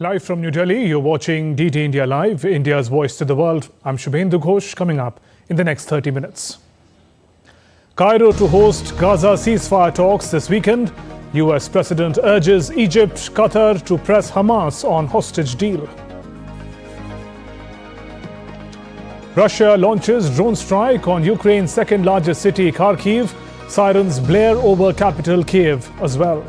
Live from New Delhi, you're watching DT India Live, India's voice to the world. I'm Shubhendu Ghosh, coming up in the next 30 minutes. Cairo to host Gaza ceasefire talks this weekend. US President urges Egypt, Qatar to press Hamas on hostage deal. Russia launches drone strike on Ukraine's second largest city, Kharkiv. Sirens blare over capital Kiev as well.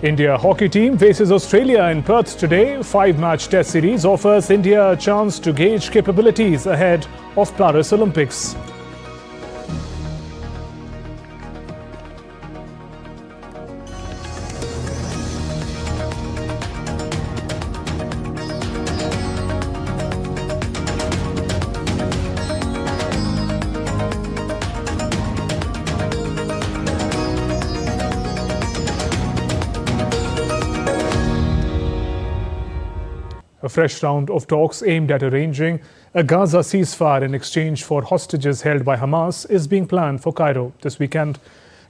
India hockey team faces Australia in Perth today. Five-match test series offers India a chance to gauge capabilities ahead of Paris Olympics. A fresh round of talks aimed at arranging a Gaza ceasefire in exchange for hostages held by Hamas is being planned for Cairo this weekend.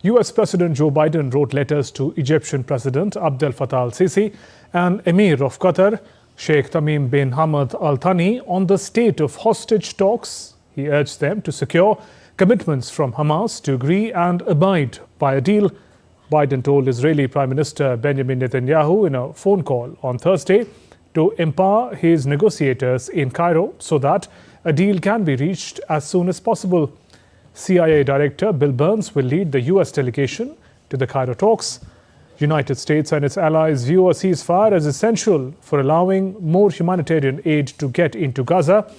US President Joe Biden wrote letters to Egyptian President Abdel Fattah al-Sisi and Emir of Qatar, Sheikh Tamim bin Hamad Al Thani, on the state of hostage talks. He urged them to secure commitments from Hamas to agree and abide by a deal. Biden told Israeli Prime Minister Benjamin Netanyahu in a phone call on Thursday to empower his negotiators in Cairo so that a deal can be reached as soon as possible. CIA Director Bill Burns will lead the US delegation to the Cairo talks. United States and its allies view a ceasefire as essential for allowing more humanitarian aid to get into Gaza.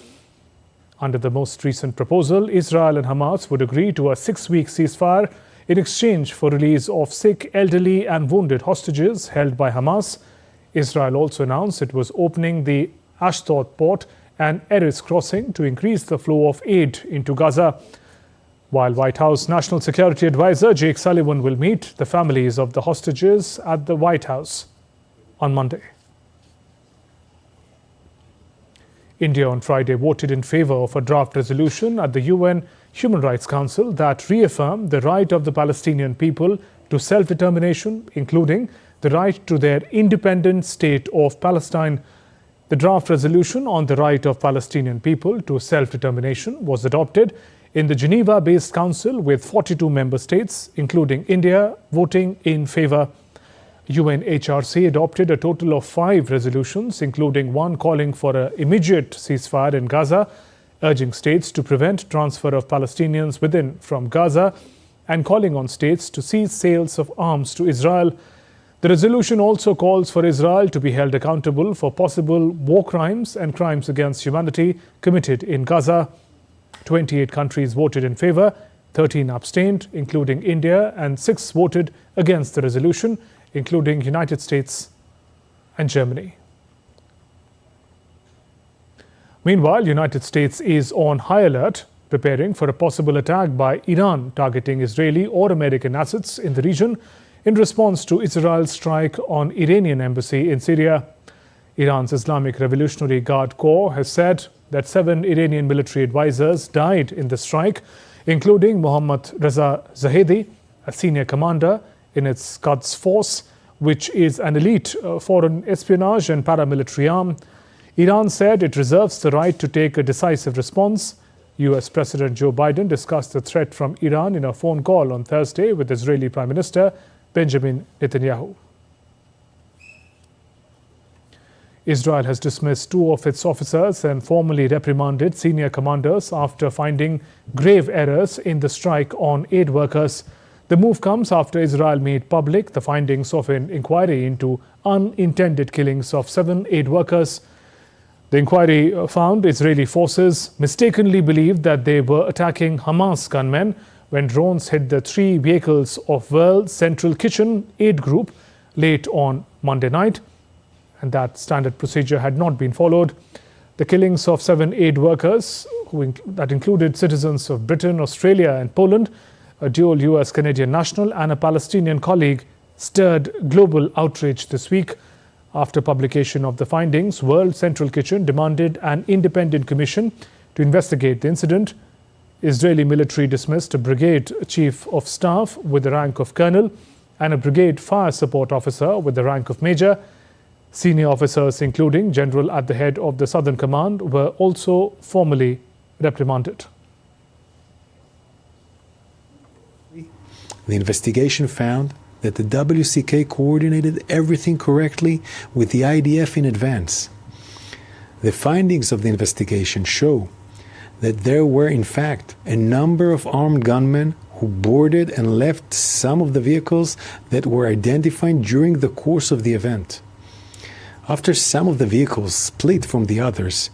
Under the most recent proposal, Israel and Hamas would agree to a 6-week ceasefire in exchange for release of sick, elderly and wounded hostages held by Hamas. Israel also announced it was opening the Ashdod port and Erez crossing to increase the flow of aid into Gaza, while White House National Security Advisor Jake Sullivan will meet the families of the hostages at the White House on Monday. India on Friday voted in favor of a draft resolution at the UN Human Rights Council that reaffirmed the right of the Palestinian people to self-determination, including the right to their independent state of Palestine. The draft resolution on the right of Palestinian people to self-determination was adopted in the Geneva-based council with 42 member states, including India, voting in favor. UNHRC adopted a total of 5 resolutions, including one calling for an immediate ceasefire in Gaza, urging states to prevent transfer of Palestinians within from Gaza, and calling on states to cease sales of arms to Israel. The resolution also calls for Israel to be held accountable for possible war crimes and crimes against humanity committed in Gaza. 28 countries voted in favor, 13 abstained, including India, and 6 voted against the resolution, including United States and Germany. Meanwhile, United States is on high alert, preparing for a possible attack by Iran targeting Israeli or American assets in the region in response to Israel's strike on Iranian embassy in Syria. Iran's Islamic Revolutionary Guard Corps has said that 7 Iranian military advisors died in the strike, including Mohammad Reza Zahedi, a senior commander in its Quds force, which is an elite foreign espionage and paramilitary arm. Iran said it reserves the right to take a decisive response. US President Joe Biden discussed the threat from Iran in a phone call on Thursday with Israeli Prime Minister Benjamin Netanyahu. Israel has dismissed 2 of its officers and formally reprimanded senior commanders after finding grave errors in the strike on aid workers. The move comes after Israel made public the findings of an inquiry into unintended killings of 7 aid workers. The inquiry found Israeli forces mistakenly believed that they were attacking Hamas gunmen when drones hit the 3 vehicles of World Central Kitchen aid group late on Monday night, and that standard procedure had not been followed. The killings of 7 aid workers, that included citizens of Britain, Australia and Poland, a dual US-Canadian national and a Palestinian colleague, stirred global outrage this week. After publication of the findings, World Central Kitchen demanded an independent commission to investigate the incident. Israeli military dismissed a brigade chief of staff with the rank of colonel and a brigade fire support officer with the rank of major. Senior officers, including general at the head of the Southern Command, were also formally reprimanded. The investigation found that the WCK coordinated everything correctly with the IDF in advance. The findings of the investigation show that there were, in fact, a number of armed gunmen who boarded and left some of the vehicles that were identified during the course of the event. After some of the vehicles split from the others,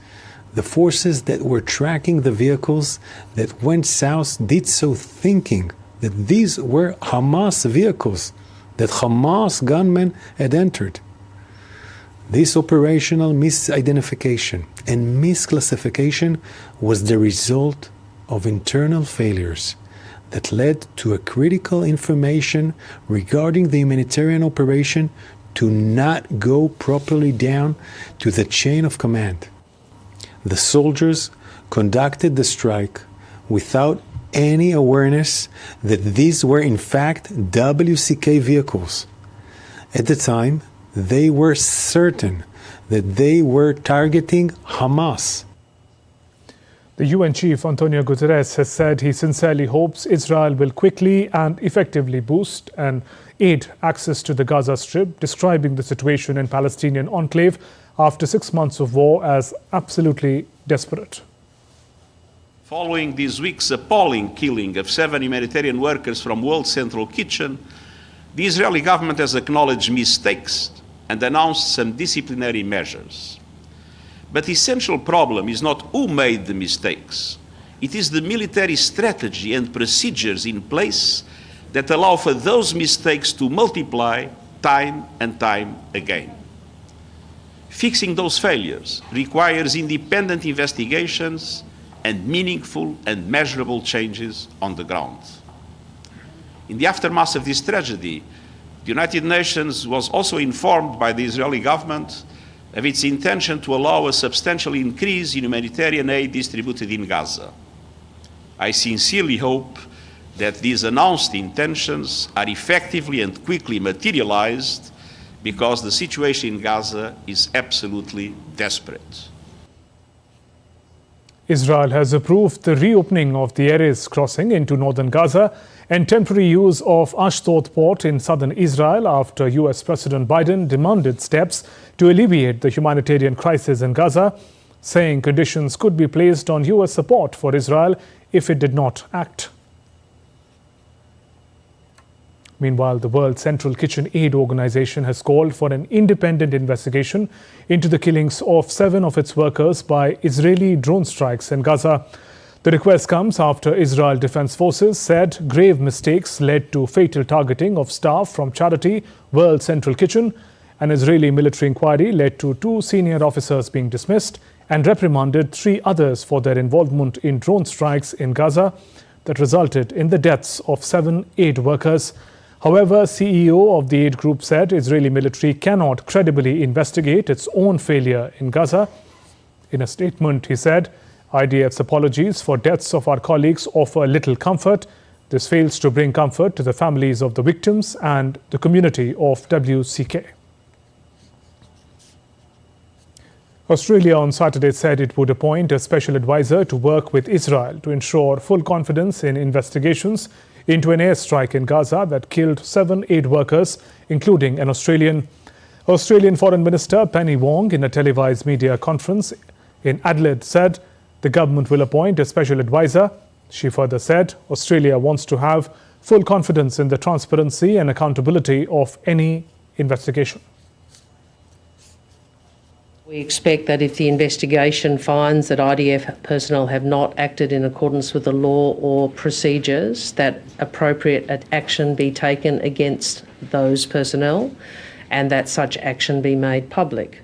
the forces that were tracking the vehicles that went south did so thinking that these were Hamas vehicles, that Hamas gunmen had entered. This operational misidentification and misclassification was the result of internal failures that led to a critical information regarding the humanitarian operation to not go properly down to the chain of command. The soldiers conducted the strike without any awareness that these were in fact WCK vehicles. At the time, they were certain that they were targeting Hamas. The UN chief Antonio Guterres has said he sincerely hopes Israel will quickly and effectively boost and aid access to the Gaza Strip, describing the situation in Palestinian enclave after 6 months of war as absolutely desperate. Following this week's appalling killing of 7 humanitarian workers from World Central Kitchen, the Israeli government has acknowledged mistakes and announced some disciplinary measures. But the essential problem is not who made the mistakes. It is the military strategy and procedures in place that allow for those mistakes to multiply time and time again. Fixing those failures requires independent investigations and meaningful and measurable changes on the ground. In the aftermath of this tragedy, the United Nations was also informed by the Israeli government of its intention to allow a substantial increase in humanitarian aid distributed in Gaza. I sincerely hope that these announced intentions are effectively and quickly materialized, because the situation in Gaza is absolutely desperate. Israel has approved the reopening of the Erez crossing into northern Gaza and temporary use of Ashdod port in southern Israel after US President Biden demanded steps to alleviate the humanitarian crisis in Gaza, saying conditions could be placed on US support for Israel if it did not act. Meanwhile, the World Central Kitchen Aid Organization has called for an independent investigation into the killings of 7 of its workers by Israeli drone strikes in Gaza. The request comes after Israel Defense Forces said grave mistakes led to fatal targeting of staff from charity World Central Kitchen. An Israeli military inquiry led to 2 senior officers being dismissed and reprimanded 3 others for their involvement in drone strikes in Gaza that resulted in the deaths of 7 aid workers. However, CEO of the aid group said Israeli military cannot credibly investigate its own failure in Gaza. In a statement, he said, IDF's apologies for deaths of our colleagues offer little comfort. This fails to bring comfort to the families of the victims and the community of WCK. Australia on Saturday said it would appoint a special advisor to work with Israel to ensure full confidence in investigations into an airstrike in Gaza that killed 7 aid workers, including an Australian. Australian Foreign Minister Penny Wong, in a televised media conference in Adelaide, said the government will appoint a special advisor. She further said Australia wants to have full confidence in the transparency and accountability of any investigation. We expect that if the investigation finds that IDF personnel have not acted in accordance with the law or procedures, that appropriate action be taken against those personnel and that such action be made public.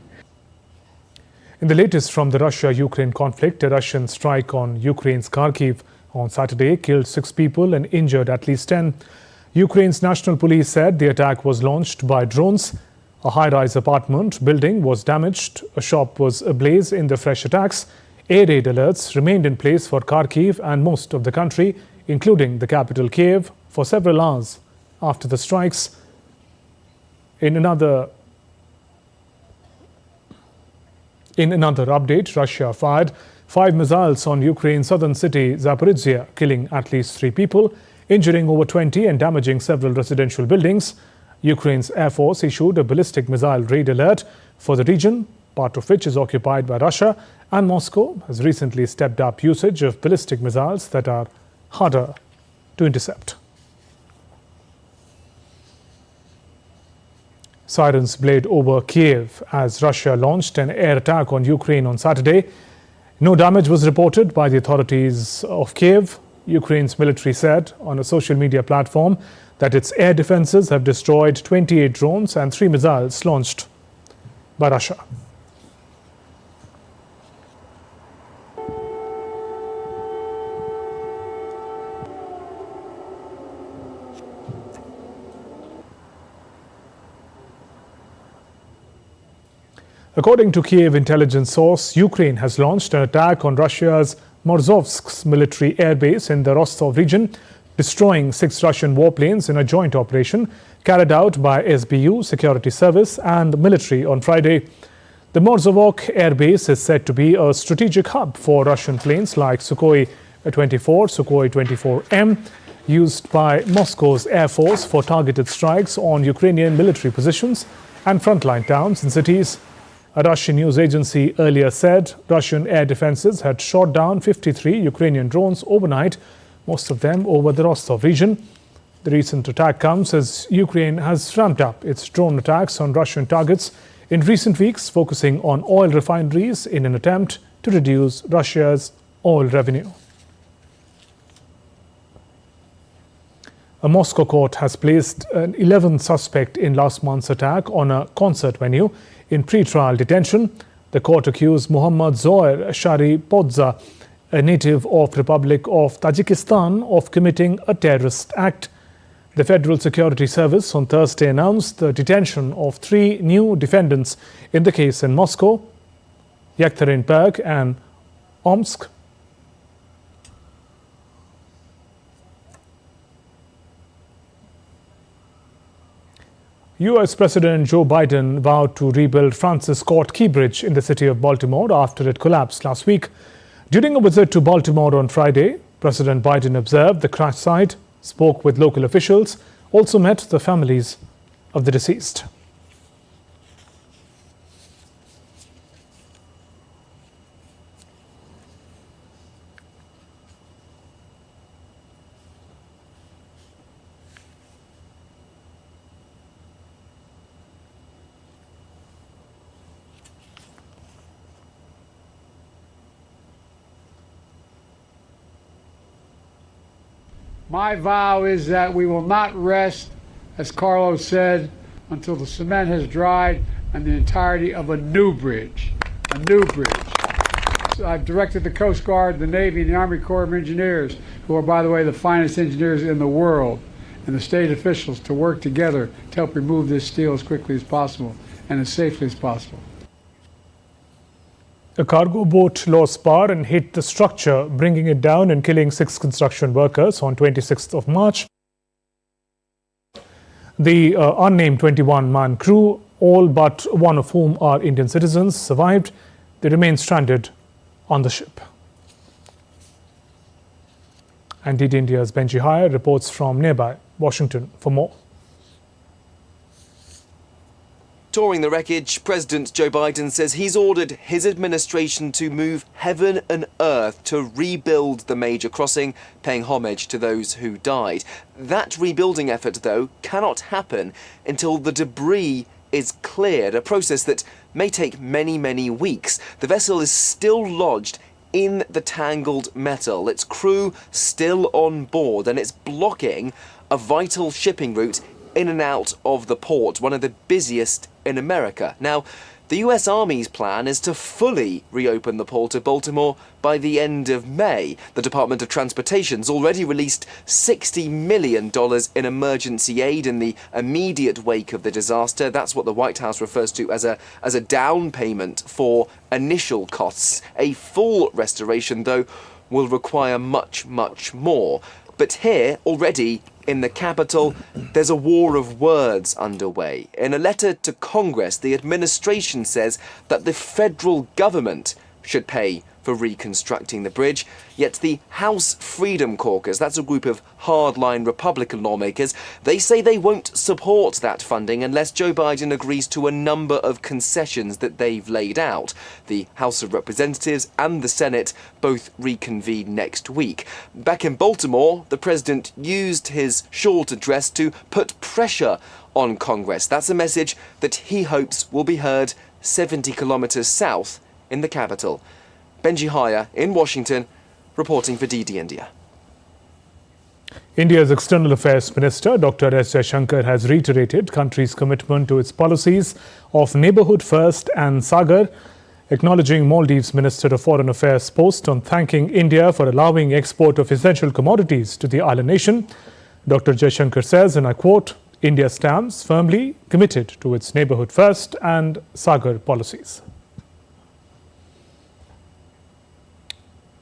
In the latest from the Russia-Ukraine conflict, a Russian strike on Ukraine's Kharkiv on Saturday killed 6 people and injured at least 10. Ukraine's national police said the attack was launched by drones. A high-rise apartment building was damaged. A shop was ablaze in the fresh attacks. Air raid alerts remained in place for Kharkiv and most of the country, including the capital Kiev, for several hours after the strikes. In another update, Russia fired 5 missiles on Ukraine's southern city Zaporizhia, killing at least 3 people, injuring over 20 and damaging several residential buildings. Ukraine's Air Force issued a ballistic missile raid alert for the region, part of which is occupied by Russia, and Moscow has recently stepped up usage of ballistic missiles that are harder to intercept. Sirens played over Kiev as Russia launched an air attack on Ukraine on Saturday. No damage was reported by the authorities of Kiev. Ukraine's military said on a social media platform that its air defenses have destroyed 28 drones and 3 missiles launched by Russia. According to Kiev intelligence source, Ukraine has launched an attack on Russia's Morzovsk military airbase in the Rostov region, destroying 6 Russian warplanes in a joint operation carried out by SBU, Security Service and military on Friday. The Morzovsk airbase is said to be a strategic hub for Russian planes like Sukhoi 24, Sukhoi 24M, used by Moscow's Air Force for targeted strikes on Ukrainian military positions and frontline towns and cities. A Russian news agency earlier said Russian air defenses had shot down 53 Ukrainian drones overnight, most of them over the Rostov region. The recent attack comes as Ukraine has ramped up its drone attacks on Russian targets in recent weeks, focusing on oil refineries in an attempt to reduce Russia's oil revenue. A Moscow court has placed an 11th suspect in last month's attack on a concert venue in pre-trial detention. The court accused Muhammad Zohar Sharipodza, a native of Republic of Tajikistan, of committing a terrorist act. The Federal Security Service on Thursday announced the detention of 3 new defendants in the case in Moscow, Yekaterinburg and Omsk. U.S. President Joe Biden vowed to rebuild Francis Scott Key Bridge in the city of Baltimore after it collapsed last week. During a visit to Baltimore on Friday, President Biden observed the crash site, spoke with local officials, also met the families of the deceased. My vow is that we will not rest, as Carlos said, until the cement has dried on the entirety of a new bridge. A new bridge. So I've directed the Coast Guard, the Navy, and the Army Corps of Engineers, who are, by the way, the finest engineers in the world, and the state officials to work together to help remove this steel as quickly as possible and as safely as possible. A cargo boat lost power and hit the structure, bringing it down and killing 6 construction workers on 26th of March. The unnamed 21-man crew, all but one of whom are Indian citizens, survived. They remain stranded on the ship. And DD India's Benji Hire reports from nearby Washington for more. Touring the wreckage, President Joe Biden says he's ordered his administration to move heaven and earth to rebuild the major crossing, paying homage to those who died. That rebuilding effort, though, cannot happen until the debris is cleared, a process that may take many, many weeks. The vessel is still lodged in the tangled metal, its crew still on board, and it's blocking a vital shipping route in and out of the port, one of the busiest in America. Now, the US Army's plan is to fully reopen the port of Baltimore by the end of May. The Department of Transportation's already released $60 million in emergency aid in the immediate wake of the disaster. That's what the White House refers to as a down payment for initial costs. A full restoration, though, will require much, much more. But here, already, in the capital, there's a war of words underway. In a letter to Congress, the administration says that the federal government should pay for reconstructing the bridge, yet the House Freedom Caucus, that's a group of hardline Republican lawmakers, they say they won't support that funding unless Joe Biden agrees to a number of concessions that they've laid out. The House of Representatives and the Senate both reconvene next week. Back in Baltimore, the president used his short address to put pressure on Congress. That's a message that he hopes will be heard 70 kilometers south in the capital. Benji Haya in Washington, reporting for DD India. India's External Affairs Minister Dr. S. Jaishankar has reiterated country's commitment to its policies of neighbourhood first and Sagar, acknowledging Maldives' Minister of Foreign Affairs post on thanking India for allowing export of essential commodities to the island nation. Dr. Jaishankar says, and I quote, India stands firmly committed to its neighbourhood first and Sagar policies.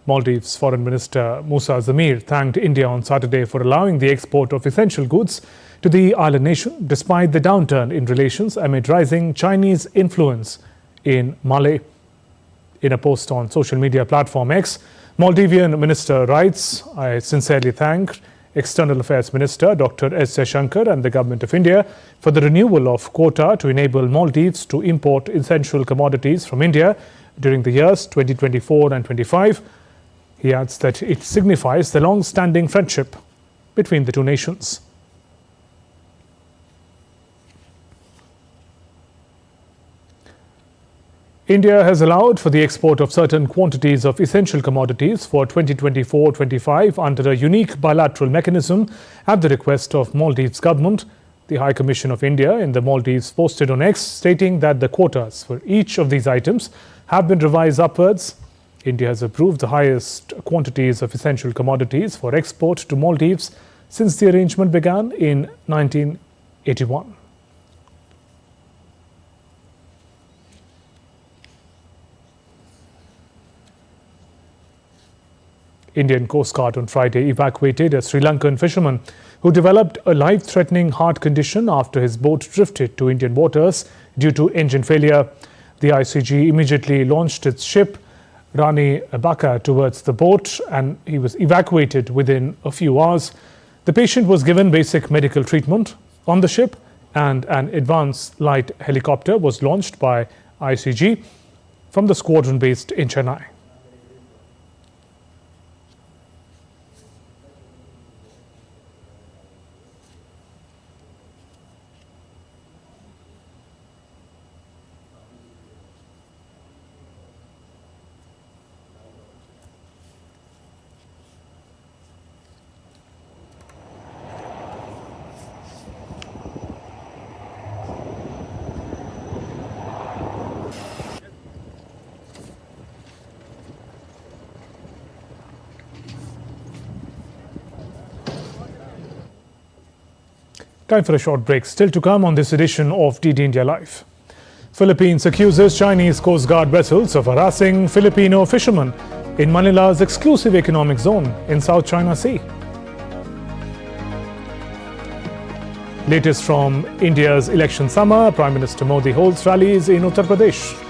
Maldives Foreign Minister Musa Zamir thanked India on Saturday for allowing the export of essential goods to the island nation, despite the downturn in relations amid rising Chinese influence in Malay. In a post on social media platform X, Maldivian minister writes, I sincerely thank External Affairs Minister Dr. S. Jaishankar and the Government of India for the renewal of quota to enable Maldives to import essential commodities from India during the years 2024 and 25. He adds that it signifies the long-standing friendship between the two nations. India has allowed for the export of certain quantities of essential commodities for 2024-25 under a unique bilateral mechanism at the request of Maldives government. The High Commission of India in the Maldives posted on X stating that the quotas for each of these items have been revised upwards. India has approved the highest quantities of essential commodities for export to Maldives since the arrangement began in 1981. Indian Coast Guard on Friday evacuated a Sri Lankan fisherman who developed a life-threatening heart condition after his boat drifted to Indian waters due to engine failure. The ICG immediately launched its ship Rani Abaka towards the boat, and he was evacuated within a few hours. The patient was given basic medical treatment on the ship, and an advanced light helicopter was launched by ICG from the squadron based in Chennai. Time for a short break. Still to come on this edition of DD India Live. Philippines accuses Chinese Coast Guard vessels of harassing Filipino fishermen in Manila's exclusive economic zone in South China Sea. Latest from India's election summer, Prime Minister Modi holds rallies in Uttar Pradesh.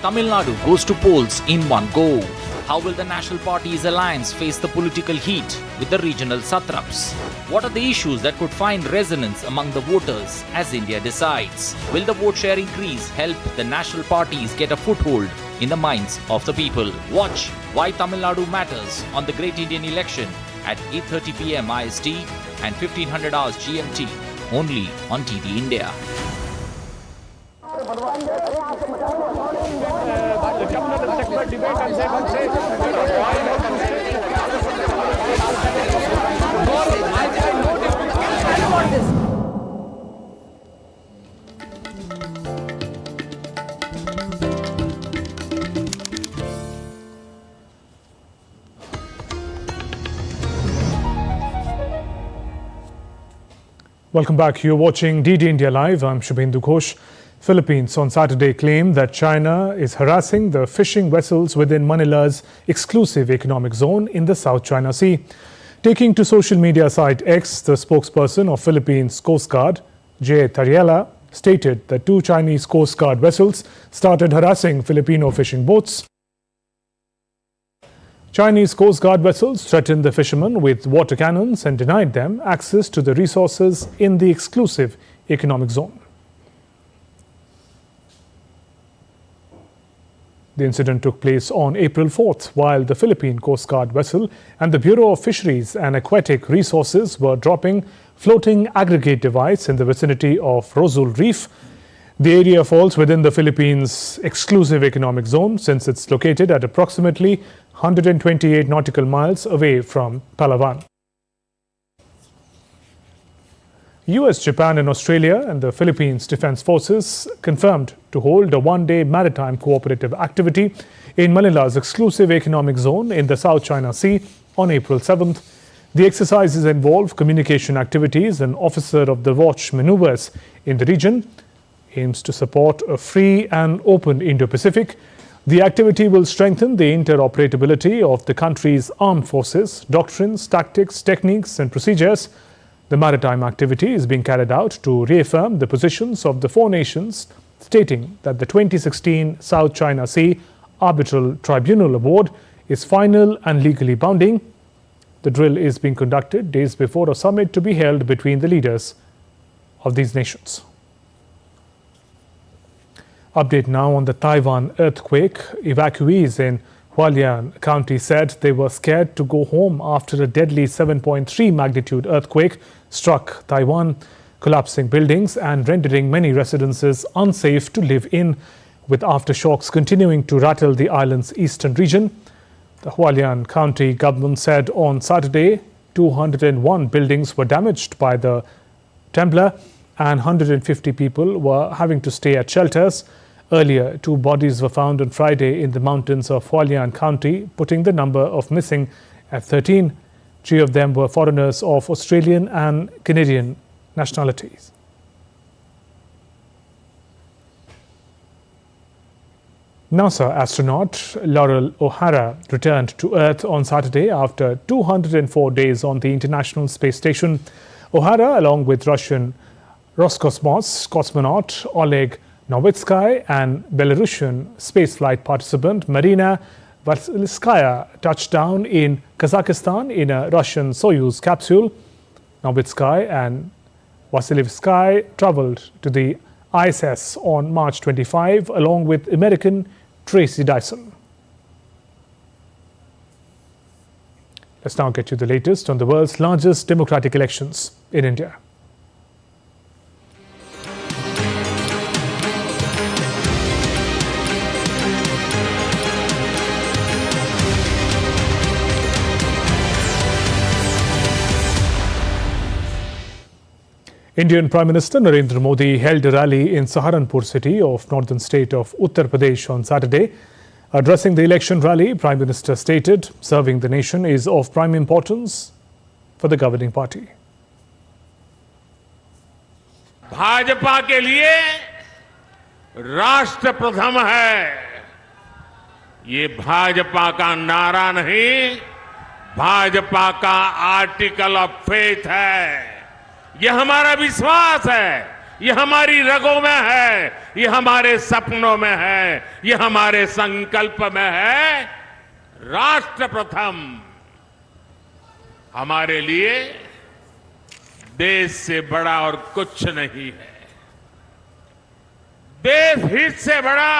Tamil Nadu goes to polls in one go. How will the National Party's alliance face the political heat with the regional satraps? What are the issues that could find resonance among the voters as India decides? Will the vote share increase help the national parties get a foothold in the minds of the people? Watch Why Tamil Nadu Matters on the Great Indian Election at 8:30 p.m. IST and 1500 hours GMT only on DD India. Welcome back. You're watching DD India Live. I'm Shubhendu Ghosh. Philippines on Saturday claimed that China is harassing the fishing vessels within Manila's exclusive economic zone in the South China Sea. Taking to social media site X, the spokesperson of Philippines Coast Guard, J. Tariela, stated that 2 Chinese Coast Guard vessels started harassing Filipino fishing boats. Chinese Coast Guard vessels threatened the fishermen with water cannons and denied them access to the resources in the exclusive economic zone. The incident took place on April 4th, while the Philippine Coast Guard vessel and the Bureau of Fisheries and Aquatic Resources were dropping floating aggregate devices in the vicinity of Rosul Reef. The area falls within the Philippines' exclusive economic zone since it's located at approximately 128 nautical miles away from Palawan. US, Japan and Australia and the Philippines Defense Forces confirmed to hold a one-day maritime cooperative activity in Manila's exclusive economic zone in the South China Sea on April 7th. The exercises involve communication activities and officer of the watch maneuvers in the region, aims to support a free and open Indo-Pacific. The activity will strengthen the interoperability of the country's armed forces, doctrines, tactics, techniques and procedures. The maritime activity is being carried out to reaffirm the positions of the 4 nations, stating that the 2016 South China Sea Arbitral Tribunal Award is final and legally binding. The drill is being conducted days before a summit to be held between the leaders of these nations. Update now on the Taiwan earthquake. Evacuees in Hualien County said they were scared to go home after a deadly 7.3 magnitude earthquake struck Taiwan, collapsing buildings and rendering many residences unsafe to live in, with aftershocks continuing to rattle the island's eastern region. The Hualien County government said on Saturday 201 buildings were damaged by the trembler and 150 people were having to stay at shelters. Earlier, 2 bodies were found on Friday in the mountains of Hualien County, putting the number of missing at 13. 3 of them were foreigners of Australian and Canadian nationalities. NASA astronaut Laurel O'Hara returned to Earth on Saturday after 204 days on the International Space Station. O'Hara, along with Russian Roscosmos cosmonaut Oleg Novitskaya and Belarusian spaceflight participant Marina Vasilskaya, touched down in Kazakhstan in a Russian Soyuz capsule. Novitskaya and Vasilevskaya traveled to the ISS on March 25, along with American Tracy Dyson. Let's now get you the latest on the world's largest democratic elections in India. Indian Prime Minister Narendra Modi held a rally in Saharanpur city of northern state of Uttar Pradesh on Saturday. Addressing the election rally, Prime Minister stated serving the nation is of prime importance for the governing party. Bhajpa के लिए राष्ट्र प्रथम है, ये भाजपा का नारा नहीं, भाजपा का आर्टिकल ऑफ फेथ है। ये हमारा विश्वास है, ये हमारी रगों में है, ये हमारे सपनों में है, ये हमारे संकल्प में है। राष्ट्र प्रथम हमारे लिए देश से बड़ा और कुछ नहीं है। देश हित से बड़ा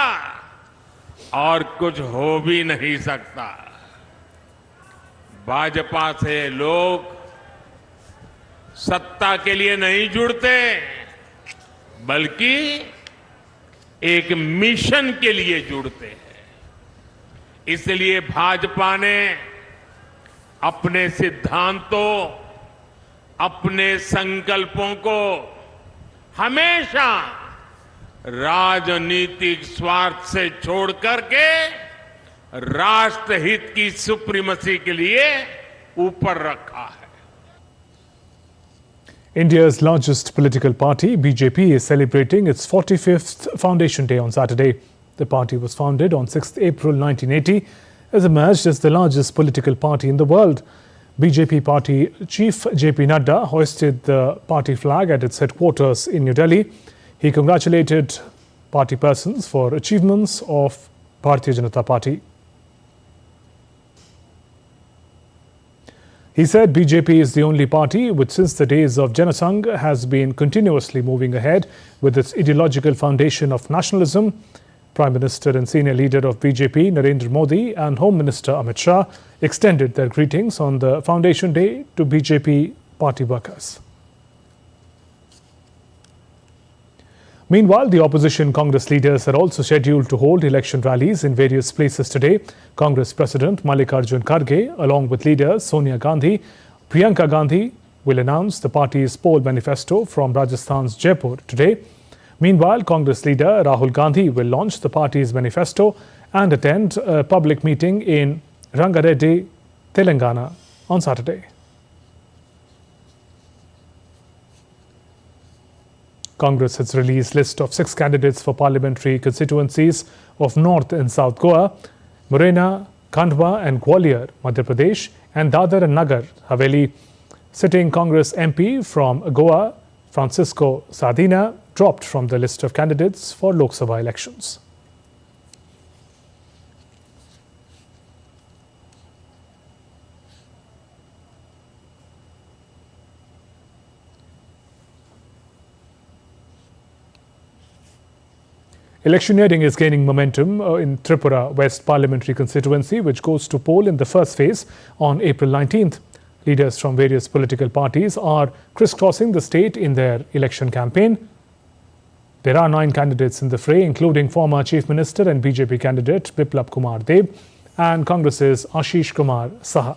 और कुछ हो भी नहीं सकता। भाजपा से लोग सत्ता के लिए नहीं जुड़ते, बल्कि एक मिशन के लिए जुड़ते हैं। इसलिए भाजपा ने अपने सिद्धांतों, अपने संकल्पों को हमेशा राजनीतिक स्वार्थ से छोड़ करके राष्ट्रहित की सुप्रीमेसी के लिए ऊपर रखा है। India's largest political party, BJP, is celebrating its 45th Foundation Day on Saturday. The party was founded on 6th April 1980, has emerged as the largest political party in the world. BJP party chief JP Nadda hoisted the party flag at its headquarters in New Delhi. He congratulated party persons for achievements of Bharatiya Janata Party. He said BJP is the only party which since the days of Janasangh has been continuously moving ahead with its ideological foundation of nationalism. Prime Minister and senior leader of BJP, Narendra Modi, and Home Minister Amit Shah extended their greetings on the Foundation Day to BJP party workers. Meanwhile, the opposition Congress leaders are also scheduled to hold election rallies in various places today. Congress President Mallikarjun Kharge, along with leaders Sonia Gandhi, Priyanka Gandhi, will announce the party's poll manifesto from Rajasthan's Jaipur today. Meanwhile, Congress leader Rahul Gandhi will launch the party's manifesto and attend a public meeting in Rangareddy, Telangana on Saturday. Congress has released a list of 6 candidates for parliamentary constituencies of North and South Goa, Morena, Khandwa and Gwalior, Madhya Pradesh, and Dadar and Nagar Haveli. Sitting Congress MP from Goa, Francisco Sardina, dropped from the list of candidates for Lok Sabha elections. Electioneering is gaining momentum in Tripura West Parliamentary constituency, which goes to poll in the first phase on April 19th. Leaders from various political parties are crisscrossing the state in their election campaign. There are 9 candidates in the fray, including former Chief Minister and BJP candidate Biplab Kumar Deb and Congress's Ashish Kumar Saha.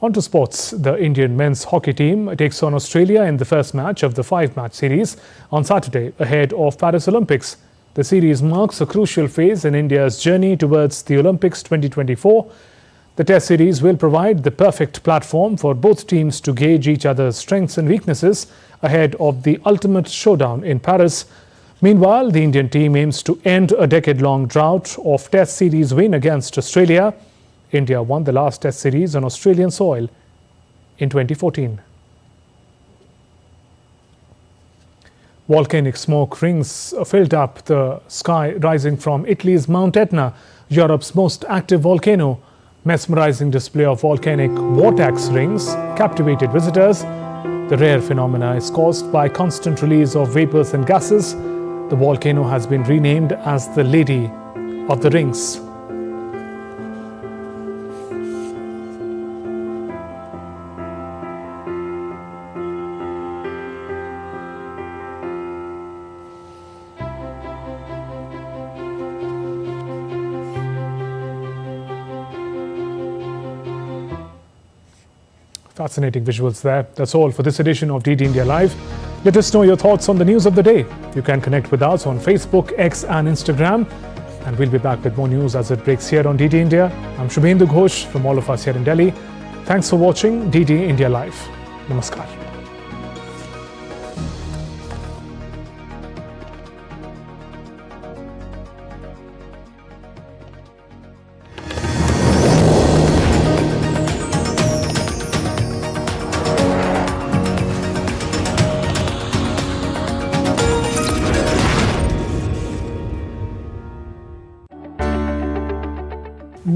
On to sports. The Indian men's hockey team takes on Australia in the first match of the 5-match series on Saturday ahead of Paris Olympics. The series marks a crucial phase in India's journey towards the Olympics 2024. The Test series will provide the perfect platform for both teams to gauge each other's strengths and weaknesses ahead of the ultimate showdown in Paris. Meanwhile, the Indian team aims to end a decade-long drought of Test series win against Australia. India won the last Test series on Australian soil in 2014. Volcanic smoke rings filled up the sky rising from Italy's Mount Etna, Europe's most active volcano. Mesmerizing display of volcanic vortex rings captivated visitors. The rare phenomena is caused by constant release of vapors and gases. The volcano has been renamed as the Lady of the Rings. Fascinating visuals there. That's all for this edition of DD India Live. Let us know your thoughts on the news of the day. You can connect with us on Facebook, X and Instagram. And we'll be back with more news as it breaks here on DD India. I'm Shubhendu Ghosh from all of us here in Delhi. Thanks for watching DD India Live. Namaskar.